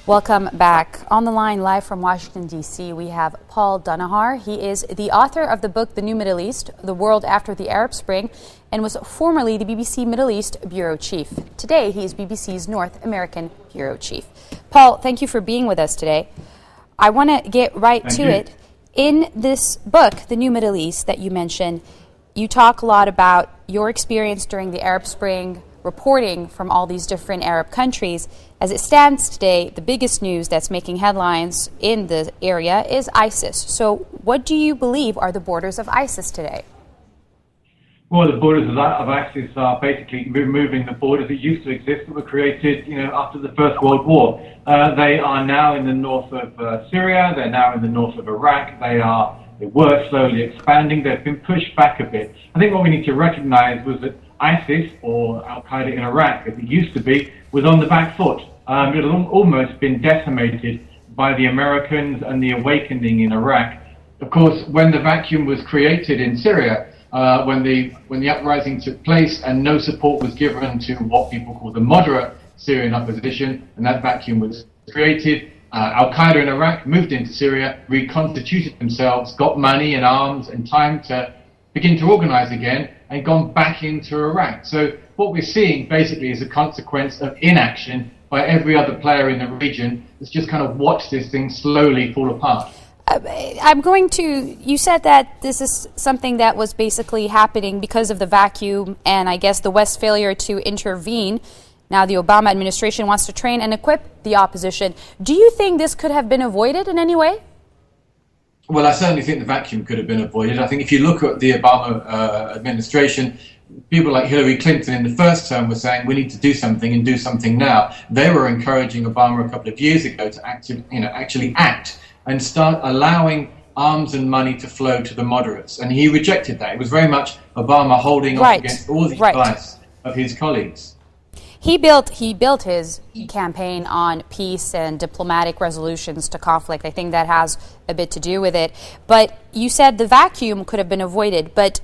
Welcome back. On the line live from Washington, D.C., we have Paul Danahar. He is the author of the book, The New Middle East, The World After the Arab Spring, and was formerly the BBC Middle East Bureau Chief. Today, he is BBC's North American Bureau Chief. Paul, thank you for being with us today. I want to get right to it. In this book, The New Middle East, that you mentioned, you talk a lot about your experience during the Arab Spring, reporting from all these different Arab countries. As it stands today, the biggest news that's making headlines in the area is ISIS. So what do you believe are the borders of ISIS today? Well, the borders of ISIS are basically removing the borders that used to exist that were created, after the First World War. They are now in the north of Syria. They're now in the north of Iraq. They were slowly expanding. They've been pushed back a bit. I think what we need to recognize was that ISIS, or Al-Qaeda in Iraq, as it used to be, was on the back foot. It had almost been decimated by the Americans and the awakening in Iraq. Of course, when the vacuum was created in Syria, when the uprising took place and no support was given to what people call the moderate Syrian opposition, and that vacuum was created, Al-Qaeda in Iraq moved into Syria, reconstituted themselves, got money and arms and time to begin to organize again, and gone back into Iraq. So what we're seeing basically is a consequence of inaction by every other player in the region that's just kind of watched this thing slowly fall apart. You said that this is something that was basically happening because of the vacuum and I guess the West's failure to intervene. Now the Obama administration wants to train and equip the opposition. Do you think this could have been avoided in any way? Well, I certainly think the vacuum could have been avoided. I think if you look at the Obama administration, people like Hillary Clinton in the first term were saying we need to do something and do something now. They were encouraging Obama a couple of years ago to actually act and start allowing arms and money to flow to the moderates. And he rejected that. It was very much Obama holding off against all the advice of his colleagues. He built his campaign on peace and diplomatic resolutions to conflict. I think that has a bit to do with it. But you said the vacuum could have been avoided. But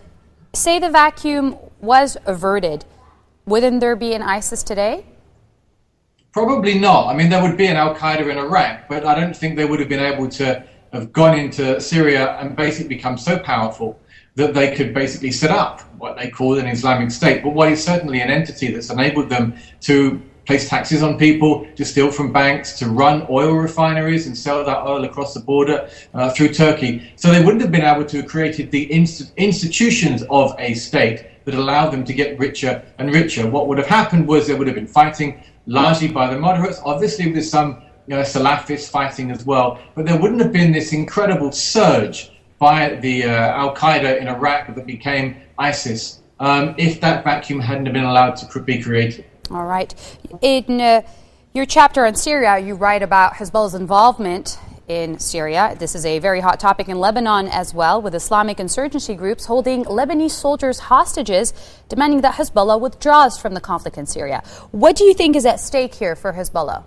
say the vacuum was averted, wouldn't there be an ISIS today? Probably not. I mean, there would be an Al-Qaeda in Iraq, but I don't think they would have been able to have gone into Syria and basically become so powerful that they could basically set up what they call an Islamic State. But what is certainly an entity that's enabled them to place taxes on people, to steal from banks, to run oil refineries and sell that oil across the border through Turkey. So they wouldn't have been able to have created the institutions of a state that allowed them to get richer and richer. What would have happened was there would have been fighting largely by the moderates, obviously with some Salafists fighting as well, but there wouldn't have been this incredible surge by the Al-Qaeda in Iraq that became ISIS if that vacuum hadn't been allowed to be created. All right. In your chapter on Syria, you write about Hezbollah's involvement in Syria. This is a very hot topic in Lebanon as well, with Islamic insurgency groups holding Lebanese soldiers hostages, demanding that Hezbollah withdraws from the conflict in Syria. What do you think is at stake here for Hezbollah?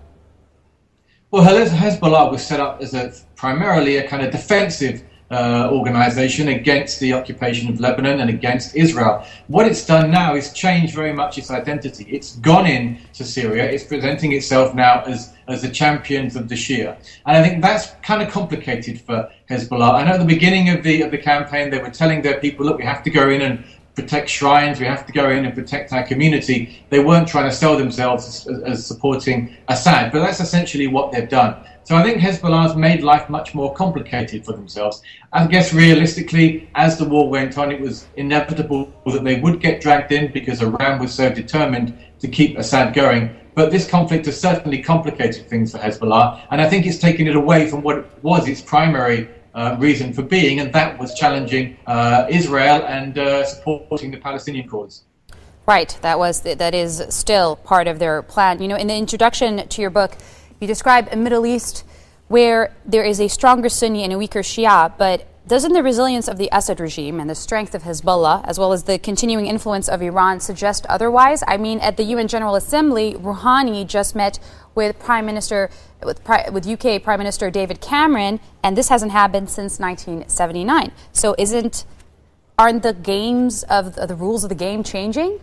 Well, Hezbollah was set up as primarily a kind of defensive organization against the occupation of Lebanon and against Israel. What it's done now is change very much its identity. It's gone into Syria. It's presenting itself now as the champions of the Shia. And I think that's kind of complicated for Hezbollah. I know at the beginning of the campaign, they were telling their people, look, we have to go in and protect shrines, we have to go in and protect our community. They weren't trying to sell themselves as supporting Assad, but that's essentially what they've done. So I think Hezbollah's made life much more complicated for themselves. I guess realistically, as the war went on, it was inevitable that they would get dragged in because Iran was so determined to keep Assad going. But this conflict has certainly complicated things for Hezbollah, and I think it's taken it away from what was its primary reason for being, and that was challenging Israel and supporting the Palestinian cause. Right, that is still part of their plan. In the introduction to your book, you describe a Middle East where there is a stronger Sunni and a weaker Shia, but doesn't the resilience of the Assad regime and the strength of Hezbollah, as well as the continuing influence of Iran, suggest otherwise? I mean, at the UN General Assembly, Rouhani just met with UK Prime Minister David Cameron, and this hasn't happened since 1979. So aren't the rules of the game changing?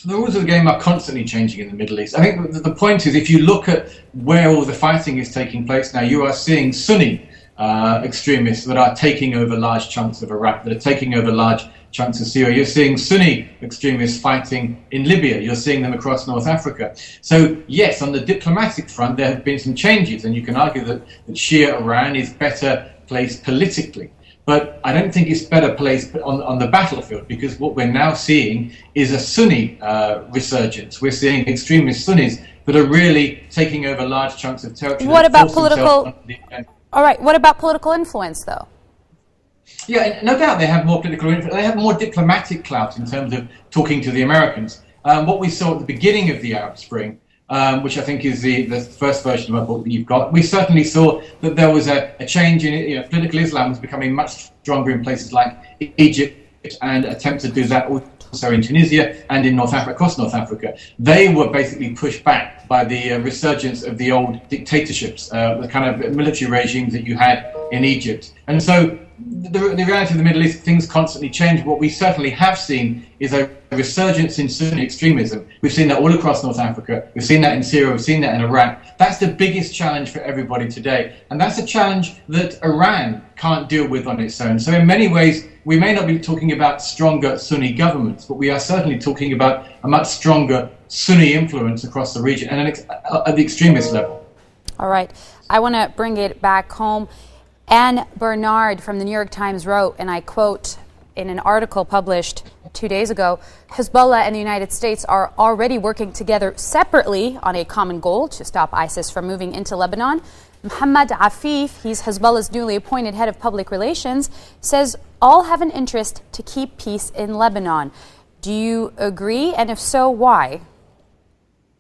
The rules of the game are constantly changing in the Middle East. I think the point is, if you look at where all the fighting is taking place now, you are seeing Sunni extremists that are taking over large chunks of Iraq, that are taking over large chunks of Syria. You're seeing Sunni extremists fighting in Libya. You're seeing them across North Africa. So yes, on the diplomatic front, there have been some changes, and you can argue that Shia Iran is better placed politically. But I don't think it's better placed on the battlefield, because what we're now seeing is a Sunni resurgence. We're seeing extremist Sunnis that are really taking over large chunks of territory. What about political? All right. What about political influence, though? Yeah, no doubt they have more political influence. They have more diplomatic clout in terms of talking to the Americans. What we saw at the beginning of the Arab Spring, which I think is the first version of my book that you've got, we certainly saw that there was a change in it. Political Islam was becoming much stronger in places like Egypt, and attempts to do that also in Tunisia and in North Africa, across North Africa. They were basically pushed back by the resurgence of the old dictatorships, the kind of military regimes that you had in Egypt. And so the reality of the Middle East, things constantly change. What we certainly have seen is a resurgence in Sunni extremism. We've seen that all across North Africa. We've seen that in Syria. We've seen that in Iraq. That's the biggest challenge for everybody today. And that's a challenge that Iran can't deal with on its own. So in many ways, we may not be talking about stronger Sunni governments, but we are certainly talking about a much stronger Sunni influence across the region and at the extremist level. All right. I want to bring it back home. Anne Bernard from the New York Times wrote, and I quote in an article published 2 days ago, Hezbollah and the United States are already working together separately on a common goal to stop ISIS from moving into Lebanon. Mohammed Afif, he's Hezbollah's newly appointed head of public relations, says all have an interest to keep peace in Lebanon. Do you agree? And if so, why?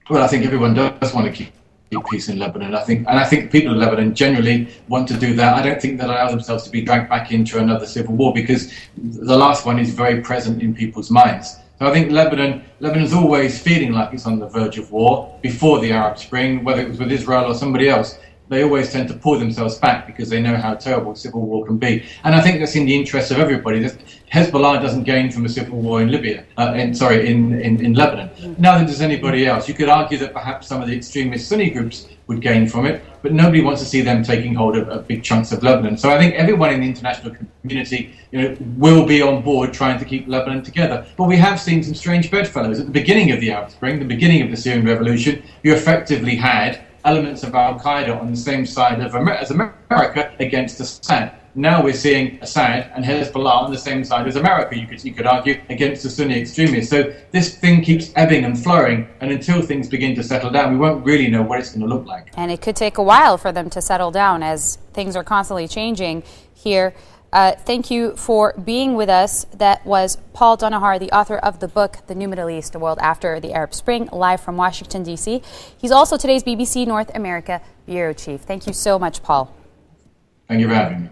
Well, I think everyone does want to keep peace in Lebanon. I think people in Lebanon generally want to do that. I don't think they'll allow themselves to be dragged back into another civil war, because the last one is very present in people's minds. So I think Lebanon's always feeling like it's on the verge of war before the Arab Spring, whether it was with Israel or somebody else. They always tend to pull themselves back because they know how terrible civil war can be. And I think that's in the interest of everybody. Hezbollah doesn't gain from a civil war in Libya, in Lebanon. Neither does anybody else. You could argue that perhaps some of the extremist Sunni groups would gain from it, but nobody wants to see them taking hold of big chunks of Lebanon. So I think everyone in the international community, will be on board trying to keep Lebanon together. But we have seen some strange bedfellows. At the beginning of the Arab Spring, the beginning of the Syrian revolution, you effectively had elements of Al-Qaeda on the same side as America against Assad. Now we're seeing Assad and Hezbollah on the same side as America, you could argue, against the Sunni extremists. So this thing keeps ebbing and flowing, and until things begin to settle down, we won't really know what it's going to look like. And it could take a while for them to settle down, as things are constantly changing here. Thank you for being with us. That was Paul Danahar, the author of the book, The New Middle East, A World After the Arab Spring, live from Washington, D.C. He's also today's BBC North America Bureau Chief. Thank you so much, Paul. Thank you for having me.